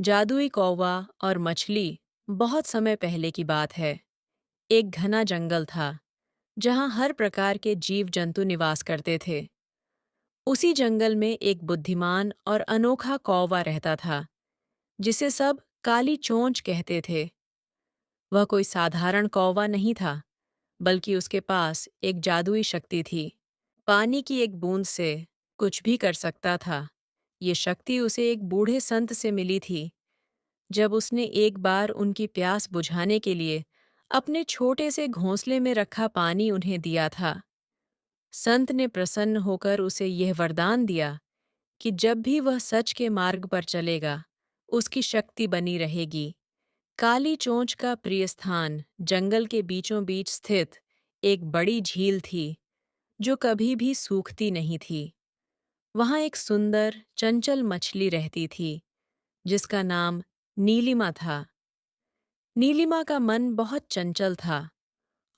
जादुई कौवा और मछली। बहुत समय पहले की बात है। एक घना जंगल था जहां हर प्रकार के जीव जंतु निवास करते थे। उसी जंगल में एक बुद्धिमान और अनोखा कौवा रहता था जिसे सब काली चोंच कहते थे। वह कोई साधारण कौवा नहीं था, बल्कि उसके पास एक जादुई शक्ति थी। पानी की एक बूंद से कुछ भी कर सकता था। ये शक्ति उसे एक बूढ़े संत से मिली थी जब उसने एक बार उनकी प्यास बुझाने के लिए अपने छोटे से घोंसले में रखा पानी उन्हें दिया था। संत ने प्रसन्न होकर उसे यह वरदान दिया कि जब भी वह सच के मार्ग पर चलेगा, उसकी शक्ति बनी रहेगी। काली चोंच का प्रिय स्थान जंगल के बीचों बीच स्थित एक बड़ी झील थी जो कभी भी सूखती नहीं थी। वहां एक सुंदर चंचल मछली रहती थी जिसका नाम नीलिमा था। नीलिमा का मन बहुत चंचल था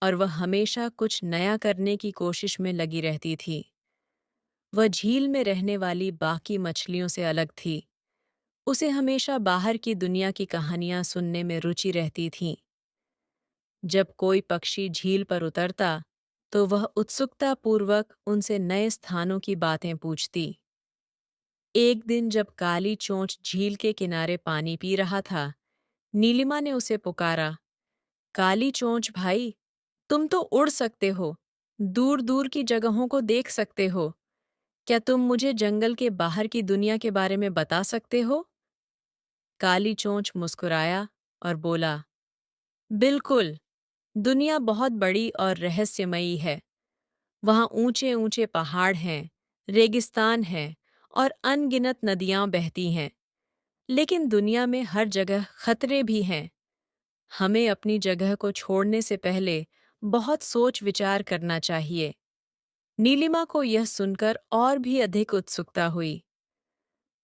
और वह हमेशा कुछ नया करने की कोशिश में लगी रहती थी। वह झील में रहने वाली बाकी मछलियों से अलग थी। उसे हमेशा बाहर की दुनिया की कहानियां सुनने में रुचि रहती थी। जब कोई पक्षी झील पर उतरता तो वह उत्सुकतापूर्वक उनसे नए स्थानों की बातें पूछती। एक दिन जब काली चोंच झील के किनारे पानी पी रहा था, नीलिमा ने उसे पुकारा, काली चोंच भाई, तुम तो उड़ सकते हो, दूर दूर की जगहों को देख सकते हो। क्या तुम मुझे जंगल के बाहर की दुनिया के बारे में बता सकते हो? काली चोंच मुस्कुराया और बोला, बिल्कुल। दुनिया बहुत बड़ी और रहस्यमयी है। वहाँ ऊंचे ऊंचे पहाड़ हैं, रेगिस्तान है और अनगिनत नदियां बहती हैं। लेकिन दुनिया में हर जगह खतरे भी हैं। हमें अपनी जगह को छोड़ने से पहले बहुत सोच विचार करना चाहिए। नीलिमा को यह सुनकर और भी अधिक उत्सुकता हुई।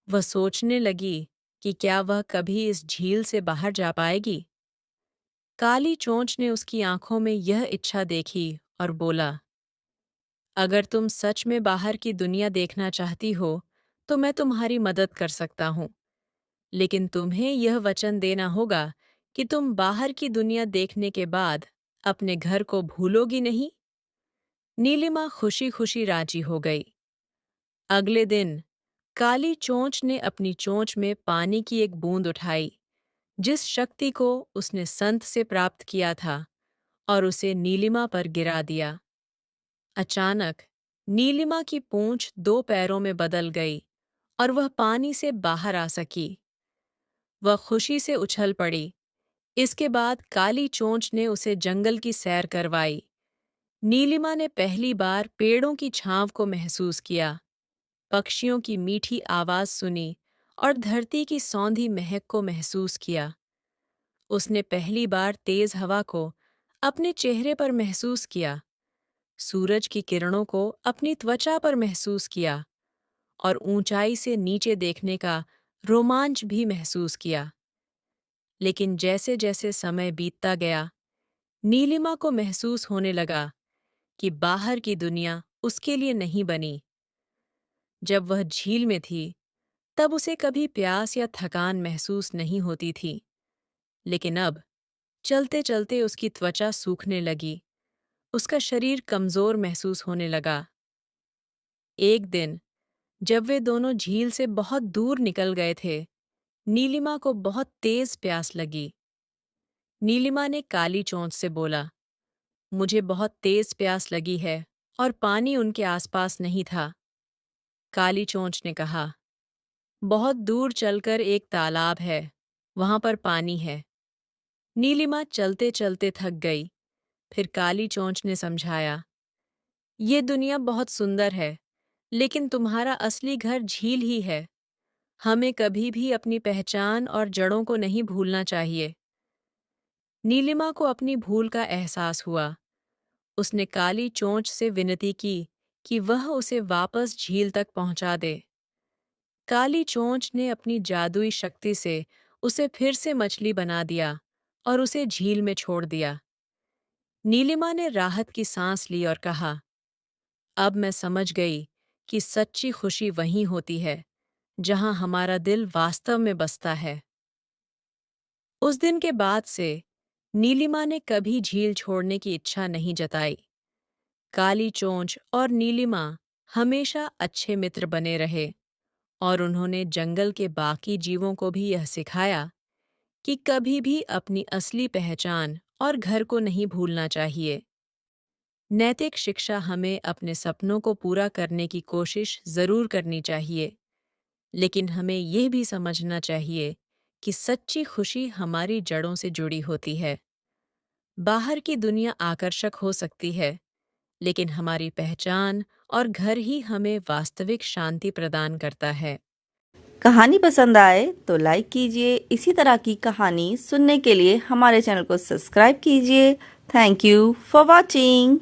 वह सोचने लगी कि क्या वह कभी इस झील से बाहर जा पाएगी। काली चोंच ने उसकी आंखों में यह इच्छा देखी और बोला, अगर तुम सच में बाहर की दुनिया देखना चाहती हो, तो मैं तुम्हारी मदद कर सकता हूँ। लेकिन तुम्हें यह वचन देना होगा कि तुम बाहर की दुनिया देखने के बाद अपने घर को भूलोगी नहीं। नीलिमा खुशी खुशी राजी हो गई। अगले दिन काली चोंच ने अपनी चोंच में पानी की एक बूंद उठाई, जिस शक्ति को उसने संत से प्राप्त किया था, और उसे नीलिमा पर गिरा दिया। अचानक नीलिमा की पूंछ दो पैरों में बदल गई और वह पानी से बाहर आ सकी। वह खुशी से उछल पड़ी। इसके बाद काली चोंच ने उसे जंगल की सैर करवाई। नीलिमा ने पहली बार पेड़ों की छांव को महसूस किया, पक्षियों की मीठी आवाज सुनी और धरती की सौंधी महक को महसूस किया। उसने पहली बार तेज हवा को अपने चेहरे पर महसूस किया, सूरज की किरणों को अपनी त्वचा पर महसूस किया और ऊंचाई से नीचे देखने का रोमांच भी महसूस किया। लेकिन जैसे जैसे समय बीतता गया, नीलिमा को महसूस होने लगा कि बाहर की दुनिया उसके लिए नहीं बनी। जब वह झील में थी, तब उसे कभी प्यास या थकान महसूस नहीं होती थी। लेकिन अब चलते चलते उसकी त्वचा सूखने लगी, उसका शरीर कमजोर महसूस होने लगा। एक दिन जब वे दोनों झील से बहुत दूर निकल गए थे, नीलिमा को बहुत तेज प्यास लगी। नीलिमा ने काली चोंच से बोला, मुझे बहुत तेज प्यास लगी है, और पानी उनके आसपास नहीं था। काली चोंच ने कहा, बहुत दूर चलकर एक तालाब है, वहां पर पानी है। नीलिमा चलते चलते थक गई। फिर काली चोंच ने समझाया, ये दुनिया बहुत सुंदर है, लेकिन तुम्हारा असली घर झील ही है। हमें कभी भी अपनी पहचान और जड़ों को नहीं भूलना चाहिए। नीलिमा को अपनी भूल का एहसास हुआ। उसने काली चोंच से विनती की कि वह उसे वापस झील तक पहुंचा दे। काली चोंच ने अपनी जादुई शक्ति से उसे फिर से मछली बना दिया और उसे झील में छोड़ दिया। नीलिमा ने राहत की सांस ली और कहा, अब मैं समझ गई कि सच्ची खुशी वहीं होती है जहां हमारा दिल वास्तव में बसता है। उस दिन के बाद से नीलिमा ने कभी झील छोड़ने की इच्छा नहीं जताई। काली चोंच और नीलिमा हमेशा अच्छे मित्र बने रहे और उन्होंने जंगल के बाकी जीवों को भी यह सिखाया कि कभी भी अपनी असली पहचान और घर को नहीं भूलना चाहिए। नैतिक शिक्षा हमें अपने सपनों को पूरा करने की कोशिश जरूर करनी चाहिए, लेकिन हमें यह भी समझना चाहिए कि सच्ची खुशी हमारी जड़ों से जुड़ी होती है। बाहर की दुनिया आकर्षक हो सकती है, लेकिन हमारी पहचान और घर ही हमें वास्तविक शांति प्रदान करता है। कहानी पसंद आए तो लाइक कीजिए। इसी तरह की कहानी सुनने के लिए हमारे चैनल को सब्सक्राइब कीजिए। Thank you for watching.